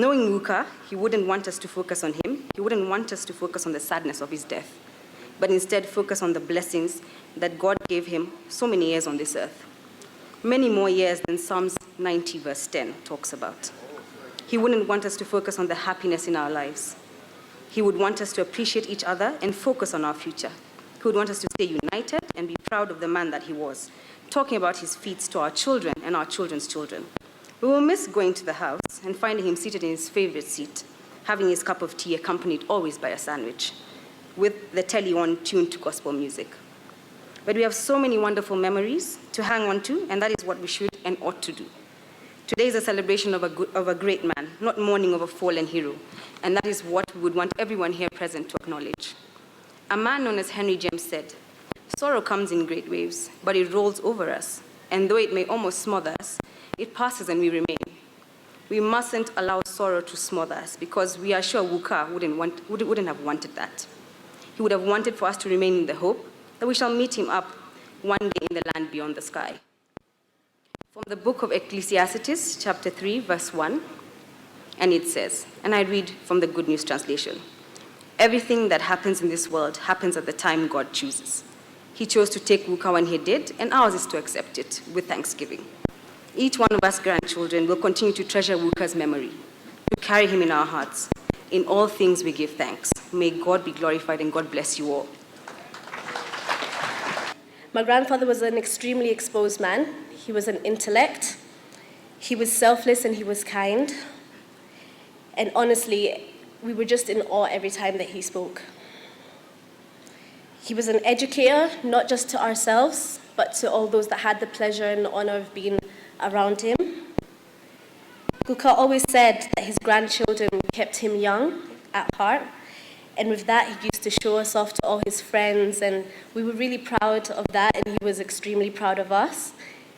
Knowing Luca, he wouldn't want us to focus on him. He wouldn't want us to focus on the sadness of his death, but instead focus on the blessings that God gave him so many years on this earth. Many more years than Psalms 90 verse 10 talks about. He wouldn't want us to focus on the happiness in our lives. He would want us to appreciate each other and focus on our future. He would want us to stay united and be proud of the man that he was, talking about his feats to our children and our children's children. We will miss going to the house and finding him seated in his favorite seat, having his cup of tea accompanied always by a sandwich, with the telly on tuned to gospel music. But we have so many wonderful memories to hang on to, and that is what we should and ought to do. Today is a celebration of a great man, not mourning of a fallen hero, and that is what we would want everyone here present to acknowledge. A man known as Henry James said, "Sorrow comes in great waves, but it rolls over us, and though it may almost smother us, it passes and we remain." We mustn't allow sorrow to smother us, because we are sure Luca wouldn't have wanted that. He would have wanted for us to remain in the hope that we shall meet him up one day in the land beyond the sky. From the book of Ecclesiastes, chapter 3, verse 1, and it says, and I read from the Good News Translation, "Everything that happens in this world happens at the time God chooses. He chose to take Luca when he did, and ours is to accept it with thanksgiving. Each one of us grandchildren will continue to treasure Luca's memory, to carry him in our hearts. In all things we give thanks. May God be glorified, and God bless you all." My grandfather was an extremely exposed man. He was an intellect. He was selfless and he was kind. And honestly, we were just in awe every time that he spoke. He was an educator, not just to ourselves, but to all those that had the pleasure and the honor of being around him. Luca always said that his grandchildren kept him young at heart, and with that, he used to show us off to all his friends, and we were really proud of that, and he was extremely proud of us.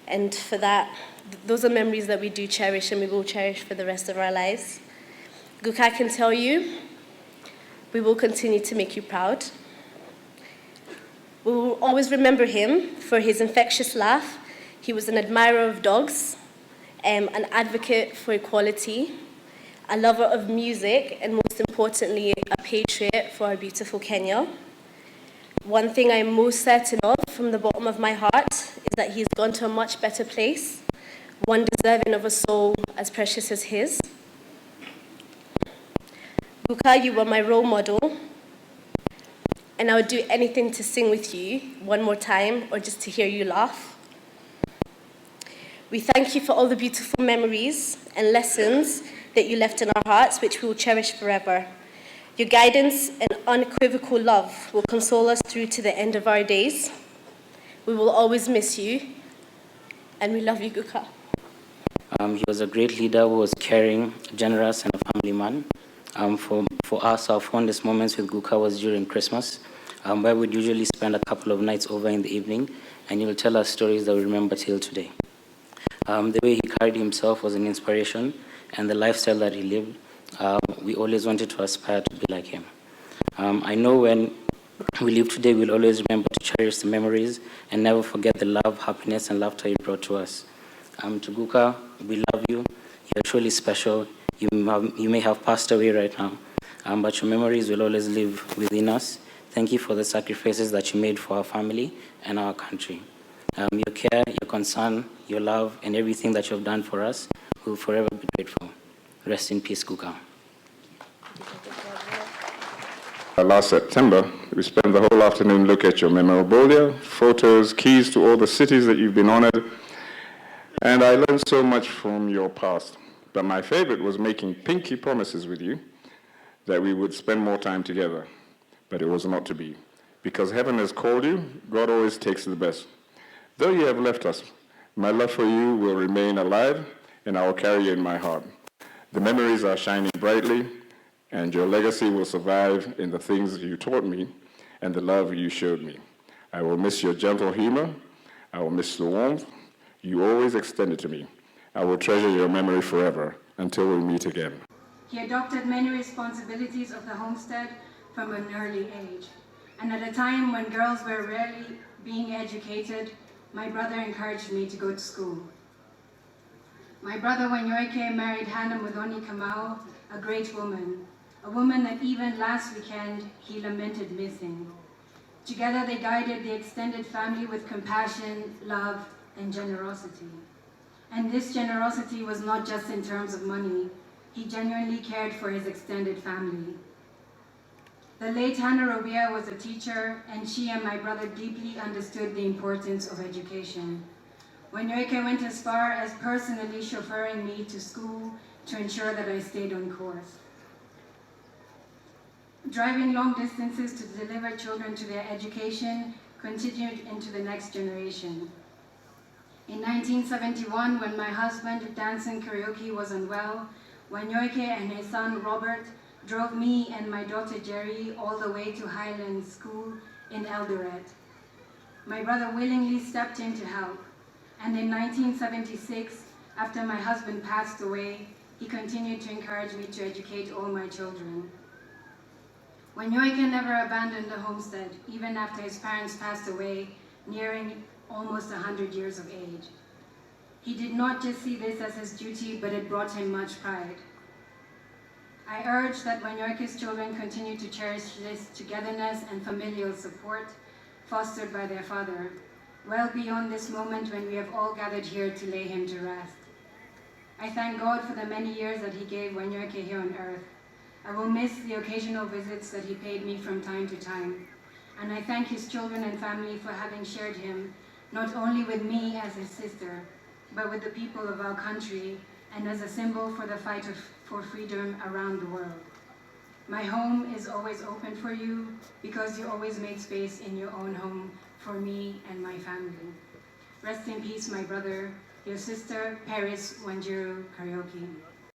And for that, those are memories that we do cherish, and we will cherish for the rest of our lives. Luca, I can tell you, we will continue to make you proud. We will always remember him for his infectious laugh. He was an admirer of dogs, an advocate for equality, a lover of music, and most importantly, a patriot for our beautiful Kenya. One thing I'm most certain of from the bottom of my heart is that he's gone to a much better place, one deserving of a soul as precious as his. Luca, you were my role model, and I would do anything to sing with you one more time or just to hear you laugh. We thank you for all the beautiful memories and lessons that you left in our hearts, which we will cherish forever. Your guidance and unequivocal love will console us through to the end of our days. We will always miss you, and we love you, Luca. He was a great leader who was caring, generous, and a family man. For us, our fondest moments with Luca was during Christmas, where we'd usually spend a couple of nights over in the evening, and he will tell us stories that we remember till today. The way he carried himself was an inspiration, and the lifestyle that he lived, we always wanted to aspire to be like him. I know when we live today, we'll always remember to cherish the memories and never forget the love, happiness, and laughter he brought to us. To Luca, we love you. You're truly special. You may have passed away right now, but your memories will always live within us. Thank you for the sacrifices that you made for our family and our country. Your care, your concern, your love, and everything that you have done for us, we'll forever be grateful. Rest in peace, Luca. Last September, we spent the whole afternoon looking at your memorabilia, photos, keys to all the cities that you've been honored, and I learned so much from your past. But my favorite was making pinky promises with you that we would spend more time together. But it was not to be. Because heaven has called you, God always takes the best. Though you have left us, my love for you will remain alive, and I will carry you in my heart. The memories are shining brightly, and your legacy will survive in the things you taught me and the love you showed me. I will miss your gentle humor. I will miss the warmth you always extended to me. I will treasure your memory forever until we meet again. He adopted many responsibilities of the homestead from an early age. And at a time when girls were rarely being educated, my brother encouraged me to go to school. My brother Wanyoike married Hannah Muthoni Kamau, a great woman, a woman that even last weekend he lamented missing. Together they guided the extended family with compassion, love, and generosity. And this generosity was not just in terms of money. He genuinely cared for his extended family. The late Hannah Rubia was a teacher, and she and my brother deeply understood the importance of education. Wanyoike went as far as personally chauffeuring me to school to ensure that I stayed on course. Driving long distances to deliver children to their education continued into the next generation. In 1971, when my husband, dancing karaoke, was unwell, Wanyoike and his son Robert drove me and my daughter Jerry all the way to Highland School in Eldoret. My brother willingly stepped in to help, and in 1976, after my husband passed away, he continued to encourage me to educate all my children. Wanyoike never abandoned the homestead, even after his parents passed away, nearing almost 100 years of age. He did not just see this as his duty, but it brought him much pride. I urge that Wanyoike's children continue to cherish this togetherness and familial support fostered by their father, well beyond this moment when we have all gathered here to lay him to rest. I thank God for the many years that he gave Wanyoike here on earth. I will miss the occasional visits that he paid me from time to time, and I thank his children and family for having shared him, not only with me as his sister, but with the people of our country and as a symbol for the fight for freedom around the world. My home is always open for you because you always make space in your own home for me and my family. Rest in peace, my brother, your sister, Paris Wanjiru Kariuki.